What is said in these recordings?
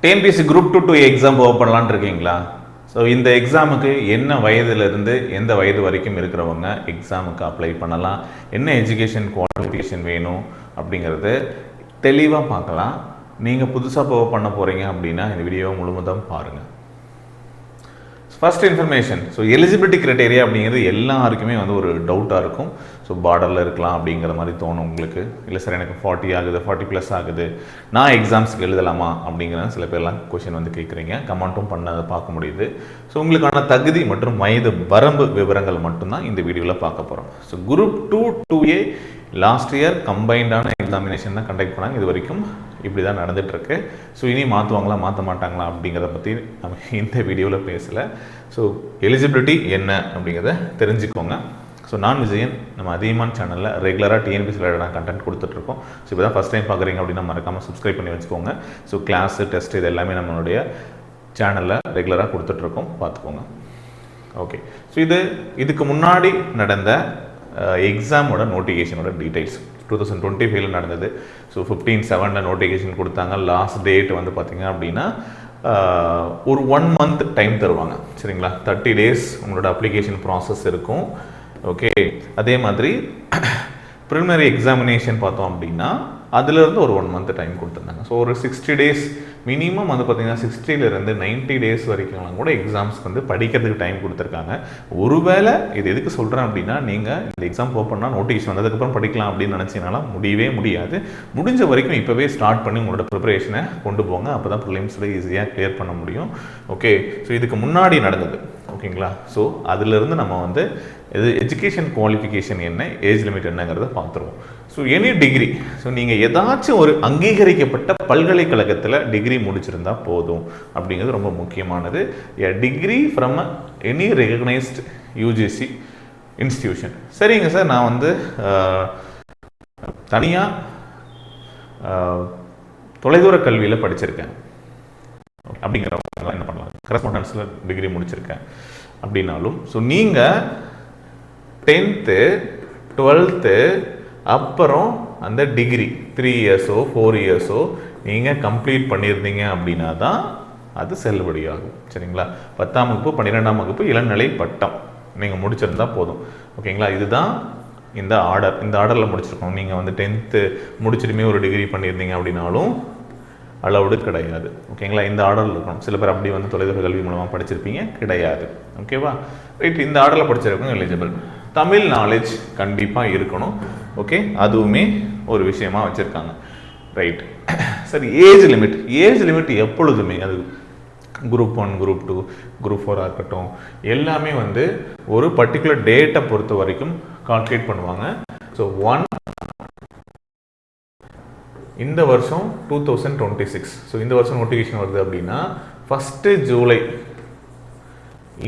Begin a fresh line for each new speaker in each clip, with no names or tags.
TNPSC group 2 exam பண்ணலான்னு இருக்கீங்களா? So இந்த எக்ஸாமுக்கு என்ன வயதிலிருந்து எந்த வயது வரைக்கும் இருக்கிறவங்க எக்ஸாமுக்கு அப்ளை பண்ணலாம், என்ன எஜுகேஷன் குவாலிஃபிகேஷன் வேணும் அப்படிங்கிறது தெளிவாக பார்க்கலாம். நீங்கள் புதுசாக பண்ண போகிறீங்க அப்படின்னா இந்த வீடியோவை முழுவதும் பாருங்கள். First information. So eligibility criteria அப்படிங்கிறது எல்லாருக்குமே ஒரு டவுட்டாக இருக்கும். ஸோ பார்டரில் இருக்கலாம் அப்படிங்கிற மாதிரி தோணும் உங்களுக்கு. இல்லை சார் எனக்கு 40 ஆகுது, 40+ ஆகுது, நான் எக்ஸாம்ஸ்க்கு எழுதலாமா அப்படிங்கிற சில பேர்லாம் கொஷின் கேட்குறீங்க. கமெண்ட்டும் பண்ணதை பார்க்க முடியுது. ஸோ உங்களுக்கான தகுதி மற்றும் வயது வரம்பு விவரங்கள் மட்டும்தான் இந்த வீடியோவில் பார்க்க போகிறோம். So group 2A last year கம்பைண்டான எக்ஸாமினேஷன் தான் கண்டக்ட் பண்ணாங்க. இது வரைக்கும் இப்படி தான் நடந்துகிட்ருக்கு. ஸோ இனி மாற்றுவாங்களா மாற்ற மாட்டாங்களா அப்படிங்கிறத பற்றி நம்ம இந்த வீடியோவில் பேசலை. ஸோ எலிஜிபிலிட்டி என்ன அப்படிங்கிறத தெரிஞ்சுக்கோங்க. ஸோ நான் விஜயன், நம்ம அதிகமான சேனலில் ரெகுலராக டிஎன்பிஎஸ்சி ரிலேட்டடான கண்டென்ட் கொடுத்துட்ருக்கோம். ஸோ இப்போ தான் ஃபஸ்ட் டைம் பார்க்குறீங்க அப்படின்னா மறக்காமல் சப்ஸ்கிரைப் பண்ணி வச்சுக்கோங்க. ஸோ கிளாஸு டெஸ்ட் இது எல்லாமே நம்மளுடைய சேனலில் ரெகுலராக கொடுத்துட்ருக்கோம், பார்த்துக்கோங்க. ஓகே. ஸோ இதுக்கு முன்னாடி நடந்த எக்ஸாமோட நோட்டிஃபிகேஷனோட டீட்டெயில்ஸ் 2025 நடந்தது. ஸோ 15/7 நோட்டிஃபிகேஷன் கொடுத்தாங்க. லாஸ்ட் டேட் பார்த்திங்க அப்படின்னா ஒரு 1 மந்த் டைம் தருவாங்க. சரிங்களா? 30 days உங்களோட அப்ளிகேஷன் ப்ராசஸ் இருக்கும். ஓகே. அதே மாதிரி ப்ரிலிமினரி எக்ஸாமினேஷன் பார்த்தோம் அப்படின்னா அதுலேருந்து ஒரு 1 மந்த் டைம் கொடுத்துருந்தாங்க. ஸோ ஒரு 60 days மினிமம் பார்த்திங்கன்னா 60லேருந்து 90 days வரைக்கும்லாம் கூட எக்ஸாம்ஸ்க்கு படிக்கிறதுக்கு டைம் கொடுத்துருக்காங்க. ஒருவேளை இது எதுக்கு சொல்கிறேன் அப்படின்னா, நீங்கள் இந்த எக்ஸாம் ஓப்பன்னா நோட்டிஃபிகேஷன் வந்ததுக்கப்புறம் படிக்கலாம் அப்படின்னு நினச்சிங்கனால முடியவே முடியாது. முடிஞ்ச வரைக்கும் இப்போவே ஸ்டார்ட் பண்ணி உங்களோட ப்ரிப்பரேஷனை கொண்டு போங்க. அப்போ தான் ப்ரிலிம்ஸில் ஈஸியாக கிளியர் பண்ண முடியும். ஓகே. ஸோ இதுக்கு முன்னாடி நடந்தது. ஓகேங்களா? ஸோ அதிலிருந்து நம்ம எஜுகேஷன் குவாலிஃபிகேஷன் என்ன, ஏஜ் லிமிட் என்னங்கிறத பார்த்துருவோம். ஸோ எனி டிகிரி, ஸோ நீங்கள் ஏதாச்சும் ஒரு அங்கீகரிக்கப்பட்ட பல்கலைக்கழகத்தில் டிகிரி முடிச்சிருந்தா போதும் அப்படிங்கிறது ரொம்ப முக்கியமானது. A degree from any recognised UGC institution. சரிங்க சார், நான் தனியாக தொலைதூர கல்வியில் படிச்சிருக்கேன் அப்படிங்கிறவங்க என்ன பண்ணலாம், கரஸ்பாண்டன்ஸில் டிகிரி முடிச்சிருக்கேன் அப்படின்னாலும், ஸோ நீங்கள் 10th 12th அப்புறம் அந்த டிகிரி 3 years 4 years நீங்கள் கம்ப்ளீட் பண்ணியிருந்தீங்க அப்படின்னா தான் அது செல்லுபடியாகும். சரிங்களா? 10ஆம் வகுப்பு 12ஆம் வகுப்பு இளநிலை பட்டம் நீங்கள் முடிச்சிருந்தா போதும். ஓகேங்களா? இதுதான் இந்த ஆர்டரில் முடிச்சிருக்கோம். நீங்கள் 10th முடிச்சிட்டுமே ஒரு டிகிரி பண்ணியிருந்தீங்க அப்படின்னாலும் அலவுடு கிடையாது. ஓகேங்களா? இந்த ஆர்டரில் இருக்கணும். சில பேர் அப்படி தொலைதூர கல்வி மூலமாக படிச்சிருப்பீங்க, கிடையாது. ஓகேவா? ரைட். இந்த ஆர்டரில் படிச்சிருக்கோம் எலிஜிபிள். தமிழ் நாலேஜ் கண்டிப்பாக இருக்கணும். ஓகே, அதுவுமே ஒரு விஷயமா வச்சுருக்காங்க. ரைட். சரி, ஏஜ் லிமிட் எப்பொழுதுமே அது குரூப் 1 குரூப் 2 குரூப் 4 இருக்கட்டும், எல்லாமே ஒரு பர்டிகுலர் டேட்டை பொறுத்த வரைக்கும் கால்குலேட் பண்ணுவாங்க. ஸோ இந்த வருஷம் 2026. ஸோ இந்த வருஷம் நோட்டிஃபிகேஷன் வருது அப்படின்னா 1 ஜூலை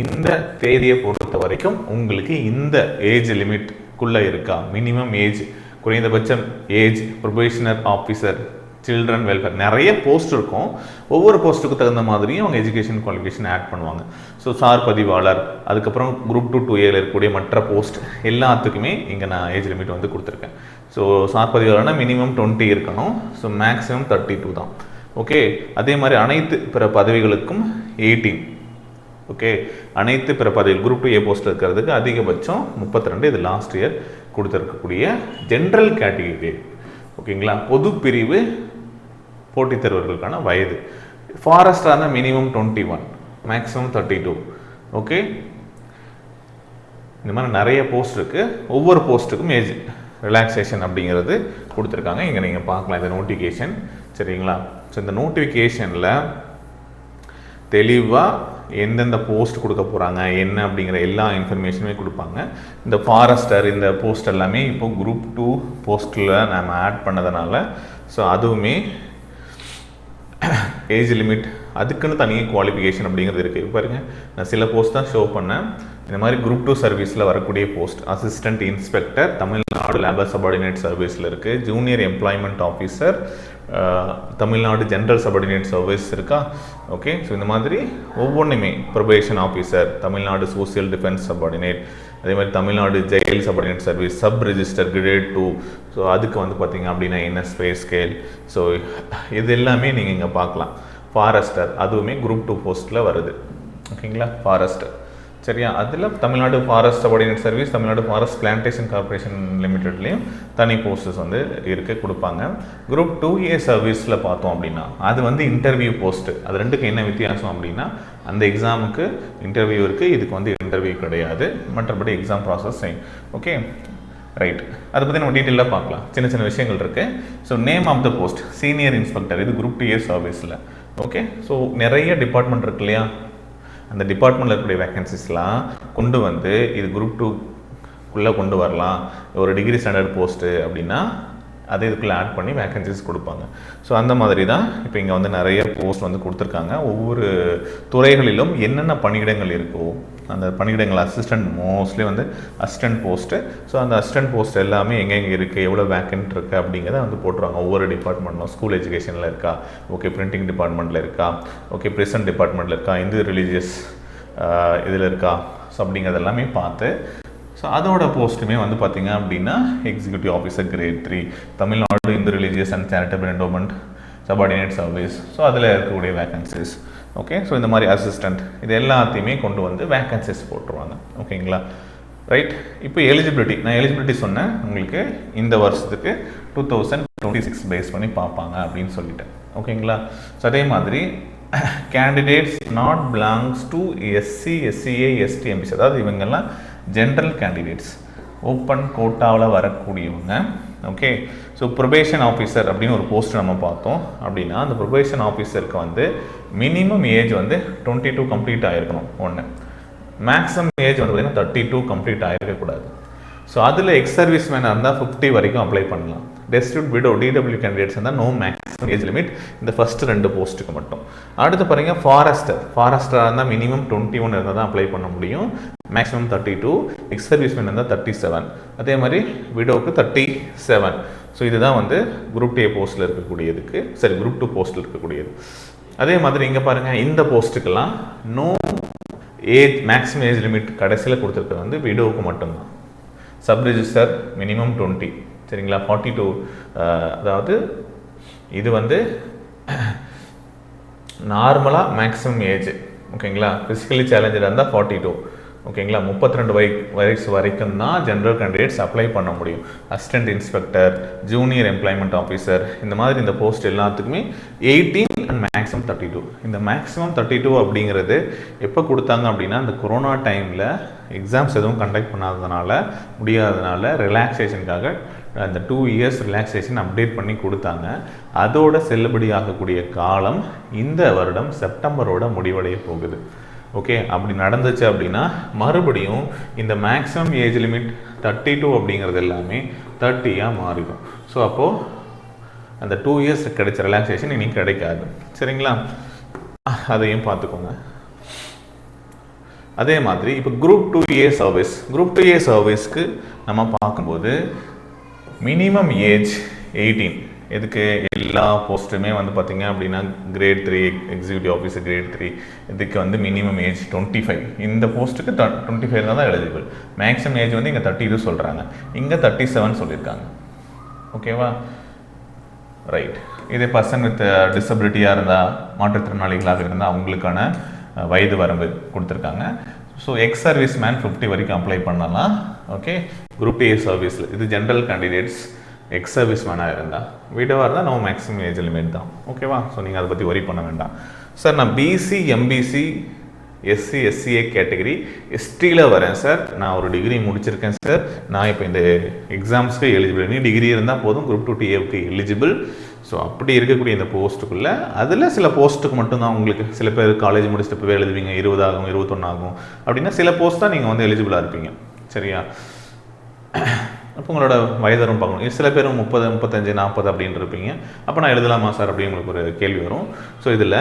இந்த தேதியை பொறுத்த வரைக்கும் உங்களுக்கு இந்த ஏஜ் லிமிட்குள்ளே இருக்கா, மினிமம் ஏஜ், குறைந்தபட்சம் age, probationer officer, children welfare, நிறைய போஸ்ட் இருக்கும். ஒவ்வொரு போஸ்ட்டுக்கு தகுந்த மாதிரியும் அவங்க எஜுகேஷன் குவாலிஃபிகேஷன் ஆட் பண்ணுவாங்க. ஸோ சார் பதிவாளர், அதுக்கப்புறம் குரூப் 2A இருக்கக்கூடிய மற்ற போஸ்ட் எல்லாத்துக்குமே இங்கே நான் ஏஜ் லிமிட் கொடுத்துருக்கேன். ஸோ சார் பதிவாளர்னா மினிமம் 20 இருக்கணும். ஸோ மேக்ஸிமம் 32 தான். ஓகே. அதே மாதிரி அனைத்து பிற பதவிகளுக்கும் 18. ஓகே. அனைத்து பிற பதவிகள் குரூப் 2A போஸ்ட் இருக்கிறதுக்கு அதிகபட்சம் 32. இது லாஸ்ட் இயர் கொடுத்துருக்கக்கூடிய ஜென்ரல் கேட்டகரி. ஓகேங்களா? பொது பிரிவு போட்டித் தேர்வர்களுக்கான வயது. ஃபாரஸ்டாக இருந்தால் மினிமம் 21, மேக்ஸிமம் 32. ஓகே. இந்த மாதிரி நிறைய போஸ்ட் இருக்குது. ஒவ்வொரு போஸ்ட்டுக்கும் ஏஜ் ரிலாக்ஸேஷன் அப்படிங்கிறது கொடுத்துருக்காங்க. இங்கே நீங்கள் பார்க்கலாம் இந்த நோட்டிஃபிகேஷன். சரிங்களா? ஸோ இந்த நோட்டிஃபிகேஷனில் தெளிவாக எந்தெந்த போஸ்ட் கொடுக்க போகிறாங்க என்ன அப்படிங்கிற எல்லா இன்ஃபர்மேஷனுமே கொடுப்பாங்க. இந்த ஃபாரஸ்டர் இந்த போஸ்ட் எல்லாமே இப்போ குரூப் 2 போஸ்ட்டில் நம்ம ஆட் பண்ணதுனால ஸோ அதுவுமே ஏஜ் லிமிட் அதுக்குன்னு தனியாக குவாலிஃபிகேஷன் அப்படிங்கிறது இருக்குது. பாருங்கள், நான் சில போஸ்ட் தான் ஷோ பண்ணேன். இந்த மாதிரி குரூப் 2 சர்வீஸில் வரக்கூடிய post assistant inspector Tamil Nadu labour subordinate சர்வீஸில் இருக்குது. Junior employment officer Tamil Nadu general subordinate service இருக்கா. ஓகே. ஸோ இந்த மாதிரி ஒவ்வொன்றுமே probation officer, Tamil Nadu social defence subordinate, அதே மாதிரி Tamil Nadu jail subordinate service, sub register grade 2. So அதுக்கு பார்த்தீங்க அப்படின்னா NS பே ஸ்கேல். ஸோ இது எல்லாமே நீங்கள் இங்கே பார்க்கலாம். ஃபாரஸ்டர், அதுவுமே குரூப் 2 போஸ்ட்டில் வருது. ஓகேங்களா, ஃபாரஸ்டர். சரியா, அதில் Tamil Nadu forest subordinate service, Tamil Nadu forest plantation corporation லிமிடெட்லேயும் தனி போஸ்டஸ் வந்து கொடுப்பாங்க. குரூப் 2A சர்வீஸில் பார்த்தோம் அப்படின்னா அது வந்து இன்டர்வியூ போஸ்ட்டு. அது ரெண்டுக்கு என்ன வித்தியாசம் அப்படின்னா, அந்த எக்ஸாமுக்கு இன்டர்வியூ இருக்குது, இதுக்கு வந்து இன்டர்வியூ கிடையாது. மற்றபடி exam process same. Okay, right. அதை பற்றி நம்ம டீட்டெயிலாக பார்க்கலாம். சின்ன சின்ன விஷயங்கள் இருக்குது. So name of the post senior inspector, இது குரூப் 2A சர்வீஸில். ஓகே, ஸோ நிறைய டிபார்ட்மெண்ட் இருக்கு இல்லையா, அந்த டிபார்ட்மெண்ட்டில் இருக்கக்கூடிய வேக்கன்சிஸ்லாம் கொண்டு வந்து இது குரூப் 2க்குள்ளே கொண்டு வரலாம். ஒரு டிகிரி ஸ்டாண்டர்ட் போஸ்ட்டு அப்படின்னா அதை இதுக்குள்ளே ஆட் பண்ணி வேக்கன்சிஸ் கொடுப்பாங்க. ஸோ அந்த மாதிரி தான் இப்போ இங்கே வந்து நிறைய போஸ்ட் வந்து கொடுத்துருக்காங்க. ஒவ்வொரு துறைகளிலும் என்னென்ன பணியிடங்கள் இருக்கோ அந்த பணியிடங்கள் அசிஸ்டன்ட், மோஸ்ட்லி வந்து அசிஸ்டன்ட் போஸ்ட்டு. ஸோ அந்த அசிஸ்டன்ட் போஸ்ட் எல்லாமே எங்கெங்கே இருக்குது, எவ்வளோ வேக்கன்ட் இருக்குது அப்படிங்கிறத வந்து போட்டுருவாங்க. ஒவ்வொரு டிபார்ட்மெண்ட்டும் ஸ்கூல் எஜுகேஷனில் இருக்கா, ஓகே பிரிண்டிங் டிபார்ட்மெண்ட்டில் இருக்கா, ஓகே ப்ரெசன்ட் டிபார்ட்மெண்ட்டில் இருக்கா, இந்து ரிலீஜியஸ் இதில் இருக்கா, ஸோ அப்படிங்கிறது எல்லாமே பார்த்து ஸோ அதோட போஸ்ட்டுமே வந்து பார்த்திங்க அப்படின்னா executive officer great 3, Tamil Nadu Hindu religious and charitable endowment subordinate service. So அதில் இருக்கக்கூடிய வேக்கன்சிஸ். ஓகே, ஸோ இந்த மாதிரி அசிஸ்டண்ட் இது எல்லாத்தையுமே கொண்டு வந்து வேக்கன்சிஸ் போட்டுருவாங்க. ஓகேங்களா, ரைட். இப்போ எலிஜிபிலிட்டி, நான் எலிஜிபிலிட்டி சொன்னேன் உங்களுக்கு இந்த வருஷத்துக்கு 2026 பேஸ் பண்ணி பார்ப்பாங்க அப்படின்னு சொல்லிட்டேன். ஓகேங்களா, ஸோ அதே மாதிரி candidates not belongs to SC, SCA, ST, MPC, அதாவது இவங்கெல்லாம் ஜென்ரல் கேண்டிடேட்ஸ், ஓப்பன் கோட்டாவில் வரக்கூடியவங்க. ஓகே, ஸோ ப்ரொபேஷன் ஆஃபீஸர் அப்படின்னு ஒரு போஸ்ட் நம்ம பார்த்தோம் அப்படின்னா அந்த ப்ரொபேஷன் ஆஃபீஸருக்கு வந்து மினிமம் ஏஜ் வந்து 22 கம்ப்ளீட் ஆகிருக்கணும் ஒன்று, மேக்ஸிமம் ஏஜ் வந்து பார்த்திங்கன்னா 32 கம்ப்ளீட் ஆகிருக்கக்கூடாது. ஸோ அதில் எக்ஸ் சர்வீஸ் மேனாக இருந்தால் 50 வரைக்கும் அப்ளை பண்ணலாம். டெஸ்டியூட் விடோ DW கேண்டிடேட்ஸ் இருந்தால் நோ மேக்ஸிமம் ஏஜ் லிமிட், இந்த ஃபஸ்ட்டு 2 போஸ்ட்டுக்கு மட்டும். அடுத்து பாருங்கள் ஃபாரஸ்டராக இருந்தால் மினிமம் 21 இருந்தால் தான் அப்ளை பண்ண முடியும், மேக்ஸிமம் 32. எக்ஸ் சர்வீஸ் மேன் இருந்தால் 37, அதே மாதிரி விடோவுக்கு 37. ஸோ இதுதான் வந்து குரூப் 2 போஸ்ட்டில் இருக்கக்கூடியதுக்கு, சரி குரூப் 2 போஸ்ட்டில் இருக்கக்கூடியது. அதே மாதிரி இங்கே பாருங்கள் இந்த போஸ்ட்டுக்கெல்லாம் no age, maximum age limit கடைசியில் கொடுத்துருக்கிறது வந்து விடோவுக்கு மட்டும்தான். சப் ரெஜிஸ்டர் மினிமம் 20, சரிங்களா, 42. அதாவது இது வந்து நார்மலாக மேக்ஸிமம் ஏஜ். ஓகேங்களா, ஃபிசிக்கலி சேலஞ்சடாக இருந்தால் 42. ஓகேங்களா, 32 வயசு வரைக்கும் தான் ஜென்ரல் கேண்டிடேட்ஸ் அப்ளை பண்ண முடியும். Assistant inspector, junior employment officer, இந்த மாதிரி இந்த போஸ்ட் எல்லாத்துக்குமே 18 அண்ட் மேக்ஸிமம் 32. இந்த மேக்ஸிமம் 32 அப்படிங்கிறது எப்போ கொடுத்தாங்க அப்படின்னா அந்த கொரோனா டைமில் எக்ஸாம்ஸ் எதுவும் கண்டக்ட் முடியாததுனால ரிலாக்ஸேஷனுக்காக அந்த 2 இயர்ஸ் ரிலாக்ஸேஷன் அப்டேட் பண்ணி கொடுத்தாங்க. அதோட செல்லுபடி ஆகக்கூடிய காலம் இந்த வருடம் செப்டம்பரோட முடிவடைய போகுது. ஓகே, அப்படி நடந்துச்சு அப்படின்னா மறுபடியும் இந்த மேக்ஸிமம் ஏஜ் லிமிட் 32 அப்படிங்கிறது எல்லாமே 30 மாறிடும். ஸோ அப்போது அந்த 2 இயர்ஸ் கிடைச்ச ரிலாக்ஸேஷன் இனி கிடைக்காது. சரிங்களா, அதையும் பார்த்துக்கோங்க. அதே மாதிரி இப்போ குரூப் 2A சர்வீஸ்க்கு நம்ம பார்க்கும்போது மினிமம் ஏஜ் 18. இதுக்கு எல்லா போஸ்ட்டுமே வந்து பார்த்திங்க அப்படின்னா கிரேட் 3, எக்ஸிக்யூட்டிவ் ஆஃபீஸர் கிரேட் 3, இதுக்கு வந்து மினிமம் ஏஜ் 25. இந்த போஸ்ட்டுக்கு 25 இருந்தால் தான் எலிஜிபிள். மேக்ஸிமம் ஏஜ் வந்து இங்கே 32 சொல்கிறாங்க, இங்கே 37 சொல்லியிருக்காங்க. ஓகேவா, ரைட். இதே பர்சன் வித் டிசபிலிட்டியாக இருந்தால், மாற்றுத்திறனாளிகளாக இருந்தால் அவங்களுக்கான வயது வரம்பு கொடுத்துருக்காங்க. ஸோ எக்ஸ் சர்வீஸ் மேன் 50 வரைக்கும் அப்ளை பண்ணலாம். ஓகே, குரூப் 2A சர்வீஸில் இது ஜென்ரல் கேண்டிடேட்ஸ் எக்ஸ் சர்வீஸ் மேனாக இருந்தால், விடோவாக இருந்தால் நோ மேக்ஸிமம் ஏஜ் லிமிட் தான். ஓகேவா, ஸோ நீங்கள் அதை பற்றி ஒரி பண்ண வேண்டாம். சார் நான் BC, MBC, SC, SCA category STயில் வரேன் சார், நான் ஒரு டிகிரி முடிச்சிருக்கேன் சார், நான் இப்போ இந்த எக்ஸாம்ஸ்க்கு எலிஜிபிள், நீ டிகிரி இருந்தால் போதும் குரூப் 2A எலிஜிபிள். ஸோ அப்படி இருக்கக்கூடிய இந்த போஸ்ட்டுக்குள்ளே அதில் சில போஸ்ட்டுக்கு மட்டும்தான் உங்களுக்கு, சில பேர் காலேஜ் முடிச்சுட்டு போய் எழுதுவீங்க, 20 ஆகும் 21 ஆகும் அப்படின்னா சில போஸ்ட் தான் நீங்கள் வந்து எலிஜிபிளாக இருப்பீங்க. சரியா, அப்போ உங்களோட வயதரும் பார்க்கணும். சில பேர் 30, 35, 40 அப்படின்னு இருப்பீங்க. அப்போ நான் எழுதலாமா சார் அப்படின்னு உங்களுக்கு ஒரு கேள்வி வரும். ஸோ இதில்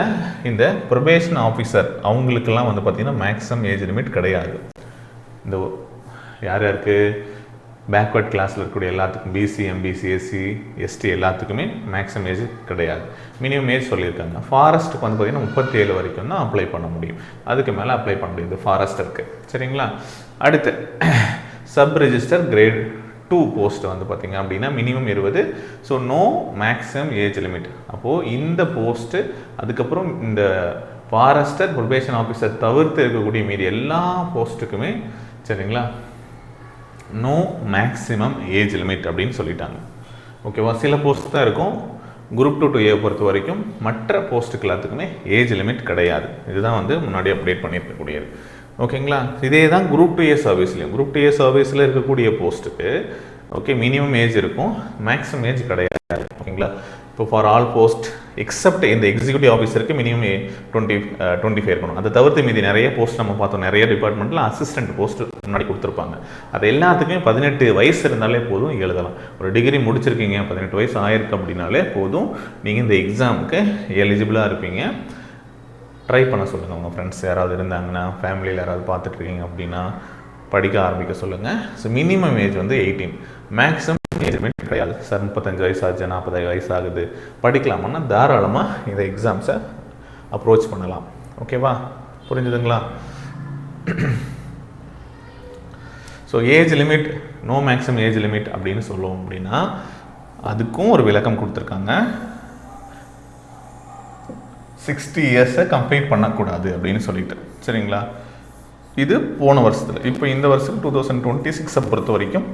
இந்த ப்ரொபேஷன் ஆஃபீஸர் அவங்களுக்கெல்லாம் வந்து பார்த்திங்கன்னா மேக்ஸிமம் ஏஜ் லிமிட் கிடையாது. இந்த யார் யாருக்கு பேக்வர்ட் கிளாஸில் இருக்கக்கூடிய எல்லாத்துக்கும் BC, MBC, SC, ST எல்லாத்துக்குமே மேக்ஸிமம் ஏஜ் கிடையாது, மினிமம் ஏஜ் சொல்லியிருக்காங்க. ஃபாரஸ்ட்டுக்கு வந்து பார்த்திங்கன்னா 37 வரைக்கும் தான் அப்ளை பண்ண முடியும், அதுக்கு மேலே அப்ளை பண்ண முடியாது ஃபாரஸ்டருக்கு. சரிங்களா, அடுத்து சப் ரெஜிஸ்டர் கிரேட் 2 போஸ்ட் வந்து பார்த்தீங்க அப்படின்னா minimum 20. So no maximum age limit. அப்போது இந்த போஸ்ட்டு அதுக்கப்புறம் இந்த ஃபாரஸ்டர் ப்ரொபேஷன் ஆஃபீஸர் தவிர்த்து இருக்கக்கூடிய மீதி எல்லா போஸ்ட்டுக்குமே சரிங்களா நோ மேக்ஸிமம் ஏஜ் லிமிட் அப்படின்னு சொல்லிட்டாங்க. ஓகேவா, சில போஸ்ட் தான் இருக்கும். குரூப் 2 to A பொறுத்த வரைக்கும் மற்ற போஸ்ட்டுக்கு எல்லாத்துக்குமே ஏஜ் லிமிட் கிடையாது. இதுதான் வந்து முன்னாடி அப்டேட் பண்ணியிருக்கக்கூடியது. ஓகேங்களா, இதே தான் குரூப் 2A சர்வீஸ்லையும் குரூப் 2A சர்வீஸில் இருக்கக்கூடிய போஸ்ட்டுக்கு ஓகே மினிமம் ஏஜ் இருக்கும், மேக்ஸிமம் ஏஜ் கிடையாது. ஓகேங்களா, இப்போ ஃபார் ஆல் போஸ்ட் எக்ஸப்ட் இந்த எக்ஸிக்யூட்டிவ் ஆஃபீஸருக்கு மினிமம் 25 இருக்கணும். அதை தவிர்த்து மீதி நிறைய போஸ்ட் நம்ம பார்த்தோம். நிறைய டிபார்ட்மெண்ட்டில் அசிஸ்டன்ட் போஸ்ட் முன்னாடி கொடுத்துருப்பாங்க. அது எல்லாத்துக்குமே 18 வயசு இருந்தாலே போதும் எழுதலாம். ஒரு டிகிரி முடிச்சிருக்கீங்க, 18 வயசு ஆயிருக்கு அப்படின்னாலே போதும், நீங்கள் இந்த எக்ஸாமுக்கு எலிஜிபிளாக இருப்பீங்க. ட்ரை பண்ண சொல்லுங்கள். உங்கள் ஃப்ரெண்ட்ஸ் யாராவது இருந்தாங்கன்னா, ஃபேமிலியில் யாராவது பார்த்துட்ருக்கீங்க அப்படின்னா படிக்க ஆரம்பிக்க சொல்லுங்கள். ஸோ மினிமம் ஏஜ் வந்து 18, மேக்ஸிமம் ஏஜ் கிடையாது. சார் 35 வயசு ஆச்சு, 40 வயசு ஆகுது, படிக்கலாமான்னா தாராளமாக இந்த எக்ஸாம்ஸை அப்ரோச் பண்ணலாம். ஓகேவா, புரிஞ்சுதுங்களா? So age limit, no maximum age limit அப்படின்னு சொல்லுவோம் அப்படின்னா அதுக்கும் ஒரு விளக்கம் கொடுத்துருக்காங்க. 60 இயர்ஸை கம்ப்ளீட் பண்ணக்கூடாது அப்படின்னு சொல்லிட்டு சரிங்களா. இது போன வருஷத்தில். இப்போ இந்த வருஷம் 2026 பொறுத்த வரைக்கும்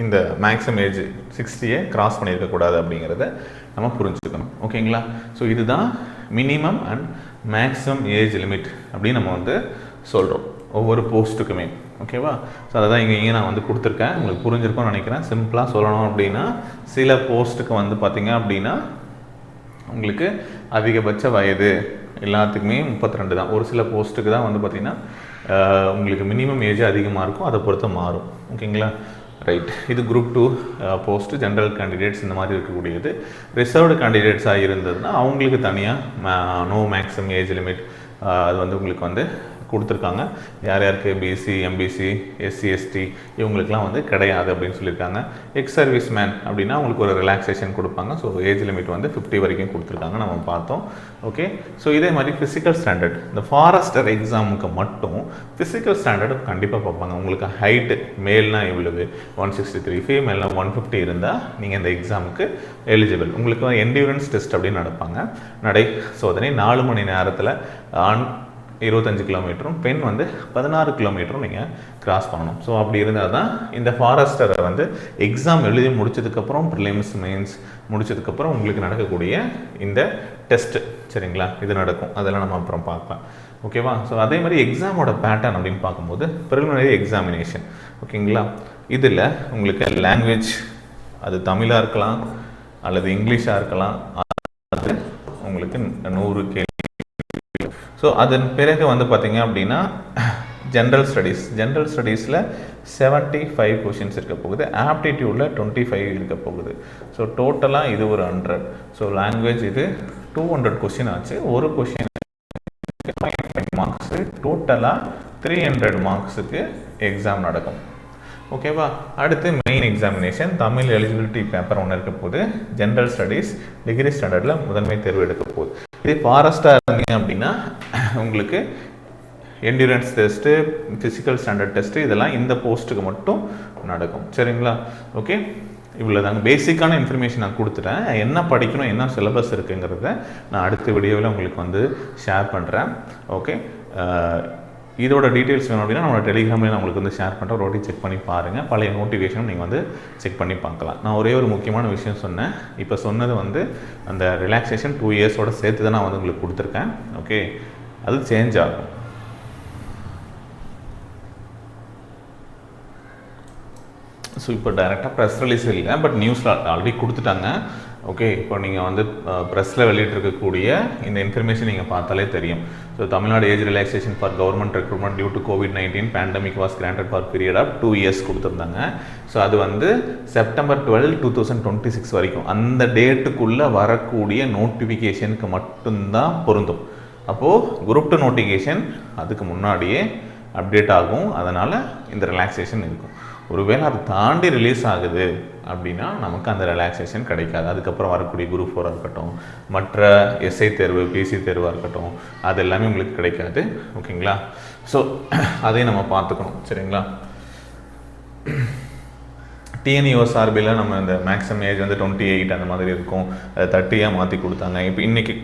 இந்த மேக்ஸிமம் ஏஜ் 60 கிராஸ் பண்ணியிருக்கக்கூடாது அப்படிங்கிறத நம்ம புரிஞ்சுக்கணும். ஓகேங்களா, ஸோ இதுதான் minimum and maximum age limit அப்படின்னு நம்ம வந்து சொல்கிறோம் ஒவ்வொரு போஸ்ட்டுக்குமே. ஓகேவா, ஸோ அதை தான் இங்கே நான் வந்து கொடுத்துருக்கேன். உங்களுக்கு புரிஞ்சிருக்கும்னு நினைக்கிறேன். சிம்பிளாக சொல்லணும் அப்படின்னா சில போஸ்ட்டுக்கு வந்து பார்த்திங்க அப்படின்னா உங்களுக்கு அதிகபட்ச வயது எல்லாத்துக்குமே 32 தான். ஒரு சில போஸ்ட்டுக்கு தான் வந்து பார்த்திங்கன்னா உங்களுக்கு மினிமம் ஏஜ் அதிகமாக இருக்கும், அதை பொறுத்து மாறும். ஓகேங்களா, ரைட். இது குரூப் 2 போஸ்ட்டு ஜென்ரல் கேண்டிடேட்ஸ் இந்த மாதிரி இருக்கக்கூடியது. ரிசர்வ்டு கேண்டிடேட்ஸாக இருந்ததுன்னா அவங்களுக்கு தனியாக நோ மேக்ஸிமம் ஏஜ் லிமிட் அது வந்து உங்களுக்கு வந்து கொடுத்துருக்காங்க. யார் யாருக்கு பிசி, எம்பிசி, எஸ்சி, எஸ்டி இவங்களுக்குலாம் வந்து கிடையாது அப்படின்னு சொல்லியிருக்காங்க. எக்ஸ் சர்வீஸ் மேன் அப்படின்னா அவங்களுக்கு ஒரு ரிலாக்ஸேஷன் கொடுப்பாங்க. ஸோ ஏஜ் லிமிட் வந்து 50 வரைக்கும் கொடுத்துருக்காங்க, நம்ம பார்த்தோம். ஓகே, ஸோ இதே மாதிரி ஃபிசிக்கல் ஸ்டாண்டர்ட், இந்த ஃபாரஸ்டர் எக்ஸாமுக்கு மட்டும் ஃபிசிக்கல் ஸ்டாண்டர்டு கண்டிப்பாக பார்ப்பாங்க. உங்களுக்கு ஹைட்டு மேல்னா எவ்வளவு 163, ஃபீமேல்னா 150 இருந்தால் நீங்கள் இந்த எக்ஸாமுக்கு எலிஜிபிள். உங்களுக்கு என்டியூரன்ஸ் டெஸ்ட் அப்படின்னு நடப்பாங்க. நடை சோதனை 4 மணி நேரத்தில் ஆண் 25 கிலோமீட்டரும் பெண் வந்து 16 கிலோமீட்டரும் நீங்கள் கிராஸ் பண்ணணும். ஸோ அப்படி இருந்தால் தான் இந்த ஃபாரஸ்டரை வந்து எக்ஸாம் எழுதி முடிச்சதுக்கப்புறம் ப்ரிலிம்ஸ் மெயின்ஸ் முடிச்சதுக்கப்புறம் உங்களுக்கு நடக்கக்கூடிய இந்த டெஸ்ட்டு சரிங்களா இது நடக்கும். அதெல்லாம் நம்ம அப்புறம் பார்க்கலாம். ஓகேவா, ஸோ அதே மாதிரி எக்ஸாமோட பேட்டர்ன் அப்படின்னு பார்க்கும்போது ப்ரிலிமினரி எக்ஸாமினேஷன் ஓகேங்களா. இதில் உங்களுக்கு லாங்குவேஜ் அது தமிழாக இருக்கலாம் அல்லது இங்கிலீஷாக இருக்கலாம். அது உங்களுக்கு 100 கேள்வி. ஸோ அதன் பிறகு வந்து பார்த்திங்க அப்படின்னா ஜென்ரல் ஸ்டடீஸில் 75 கொஷின்ஸ் இருக்க போகுது. ஆப்டிடியூடில் 25 இருக்க போகுது. ஸோ டோட்டலாக இது ஒரு 100. ஸோ லாங்குவேஜ் இது 200 கொஷின் ஆச்சு. ஒரு கொஷின் மார்க்ஸு, டோட்டலாக 300 மார்க்ஸுக்கு எக்ஸாம் நடக்கும். ஓகேவா, அடுத்து main examination Tamil eligibility paper ஒன்று இருக்க போகுது. ஜென்ரல் ஸ்டடீஸ் டிகிரி ஸ்டாண்டர்டில் முதன்மை தேர்வு எடுக்க போகுது. இதே ஃபாரஸ்டாக இருந்தீங்க அப்படின்னா உங்களுக்கு endurance test, physical standard test இதெல்லாம் இந்த போஸ்ட்டுக்கு மட்டும் நடக்கும். சரிங்களா, ஓகே. இவ்வளோ தாங்க பேசிக்கான இன்ஃபர்மேஷன் நான் கொடுத்துட்டேன். என்ன படிக்கணும், என்ன சிலபஸ் இருக்குங்கிறத நான் அடுத்த வீடியோவில் உங்களுக்கு வந்து ஷேர் பண்ணுறேன். ஓகே, இதோட டீட்டெயில்ஸ் வேணும் அப்படின்னா நம்மளோட டெலிகிராமில் நான் உங்களுக்கு வந்து ஷேர் பண்ணுறேன். ஒரு வாட்டி செக் பண்ணி பாருங்கள். பழைய நோட்டிஃபிகேஷனும் நீங்கள் வந்து செக் பண்ணி பார்க்கலாம். நான் ஒரே ஒரு முக்கியமான விஷயம் சொன்னேன். இப்போ சொன்னது வந்து அந்த ரிலாக்ஸேஷன் 2 இயர்ஸோட சேர்த்து தான் நான் வந்து உங்களுக்கு கொடுத்துருக்கேன். ஓகே, அது சேஞ்ச் ஆகும். ஸோ இப்போ டைரெக்டாக ப்ரெஸ் ரிலீஸ் இல்லை, பட் நியூஸில் ஆல்ரெடி கொடுத்துட்டாங்க. ஓகே, இப்போ நீங்கள் வந்து ப்ரெஸ்ஸில் வெளியிட்டிருக்கக்கூடிய இந்த இன்ஃபர்மேஷன் நீங்கள் பார்த்தாலே தெரியும். So Tamil Nadu age relaxation for government recruitment due to COVID-19 pandemic was granted for period of 2 years கொடுத்துருந்தாங்க. ஸோ அது வந்து செப்டம்பர் 12, 2026 வரைக்கும் அந்த டேட்டுக்குள்ளே வரக்கூடிய நோட்டிஃபிகேஷனுக்கு மட்டும்தான் பொருந்தும். அப்போது குரூப் 2 நோட்டிஃபிகேஷன் அதுக்கு முன்னாடியே அப்டேட் ஆகும். அதனால் இந்த ரிலாக்ஸேஷன் இருக்கும். ஒருவேளை அது தாண்டி ரிலீஸ் ஆகுது அப்படின்னா நமக்கு அந்த ரிலாக்ஸேஷன் கிடைக்காது. அதுக்கப்புறம் வரக்கூடிய குரூப் 4 இருக்கட்டும், மற்ற எஸ்ஐ தேர்வு, பிசி தேர்வாக இருக்கட்டும், அது எல்லாமே உங்களுக்கு கிடைக்காது. ஓகேங்களா, ஸோ அதையும் நம்ம பார்த்துக்கணும். சரிங்களா, டிஎன்யூஎஸ்ஆர்பியில் நம்ம இந்த மேக்ஸிமம் ஏஜ் வந்து 28 அந்த மாதிரி இருக்கும், அதை 30 மாற்றி கொடுத்தாங்க. இப்போ இன்றைக்கி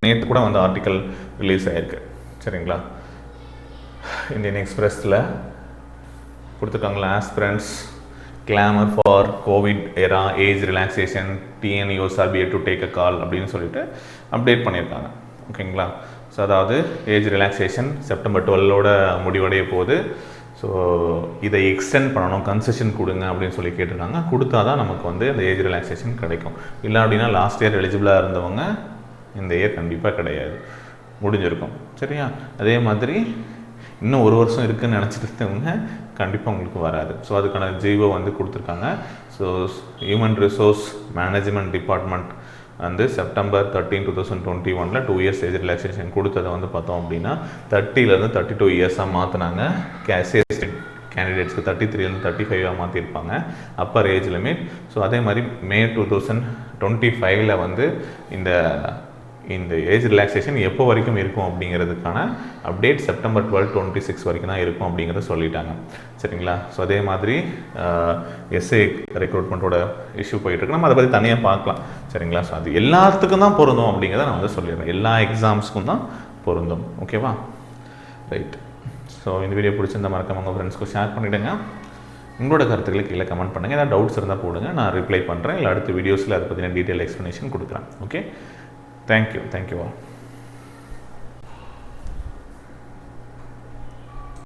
நேற்று கூட வந்து ஆர்டிக்கல் ரிலீஸ் ஆகிருக்கு. சரிங்களா, இந்தியன் எக்ஸ்பிரஸில் கொடுத்துருக்காங்களா, aspirants clamour for covid era age relaxation TNUSRB to take a call அப்படின்னு சொல்லிட்டு அப்டேட் பண்ணியிருக்காங்க. ஓகேங்களா, ஸோ அதாவது ஏஜ் ரிலாக்ஸேஷன் செப்டம்பர் 12 முடிவடைய போகுது. ஸோ இதை எக்ஸ்டெண்ட் பண்ணணும், கன்செஷன் கொடுங்க அப்படின்னு சொல்லி கேட்டிருக்காங்க. கொடுத்தா தான் நமக்கு வந்து அந்த ஏஜ் ரிலாக்ஸேஷன் கிடைக்கும். இல்லை அப்படின்னா லாஸ்ட் இயர் எலிஜிபிளாக இருந்தவங்க இந்த இயர் கண்டிப்பாக கிடையாது, முடிஞ்சிருக்கும். சரியா, அதே மாதிரி இன்னும் 1 வருஷம் இருக்குதுன்னு நினச்சிட்டு இருந்தவங்க கண்டிப்பாக உங்களுக்கு வராது. ஸோ அதுக்கான ஜீவோ வந்து கொடுத்துருக்காங்க. So human resource management department வந்து செப்டம்பர் 13, 2021 2 இயர்ஸ் ஏஜ் ரிலாக்ஸேஷன் கொடுத்ததை வந்து பார்த்தோம் அப்படின்னா 30லேருந்து 32 இயர்ஸாக மாற்றினாங்க. கேசியஸ் கேண்டிடேட்ஸ்க்கு 33லேருந்து 35 மாற்றிருப்பாங்க அப்பர் ஏஜ் லிமிட். ஸோ அதே மாதிரி மே 2025 வந்து இந்த ஏஜ் ரிலாக்ஸேஷன் எப்போ வரைக்கும் இருக்கும் அப்படிங்கிறதுக்கான அப்டேட் செப்டம்பர் 12, 26 வரைக்கும் தான் இருக்கும் அப்படிங்கிறத சொல்லிட்டாங்க. சரிங்களா, ஸோ அதே மாதிரி எஸ்ஏ ரெக்ரூட்மெண்ட்டோட இஷ்யூ போயிட்டுருக்கு, நம்ம அதை பற்றி தனியாக பார்க்கலாம். சரிங்களா, ஸோ அது எல்லாத்துக்கும் தான் பொருந்தும் அப்படிங்கிறத நான் வந்து சொல்லிடுறேன், எல்லா எக்ஸாம்ஸ்க்கும் தான் பொருந்தும். ஓகேவா, ரைட். ஸோ இந்த வீடியோ பிடிச்சிருந்த மறக்காம உங்கள் ஃப்ரெண்ட்ஸ்க்கு ஷேர் பண்ணிவிடுங்க. உங்களோட கருத்துக்களை கீழே கமெண்ட் பண்ணுங்கள். ஏதாவது டவுட்ஸ் இருந்தால் போடுங்க, நான் ரிப்ளை பண்ணுறேன். இல்லை அடுத்த வீடியோஸில் அதை பற்றின டீட்டெயில் எக்ஸ்ப்ளனேஷன் கொடுக்குறேன். Okay, thank you all.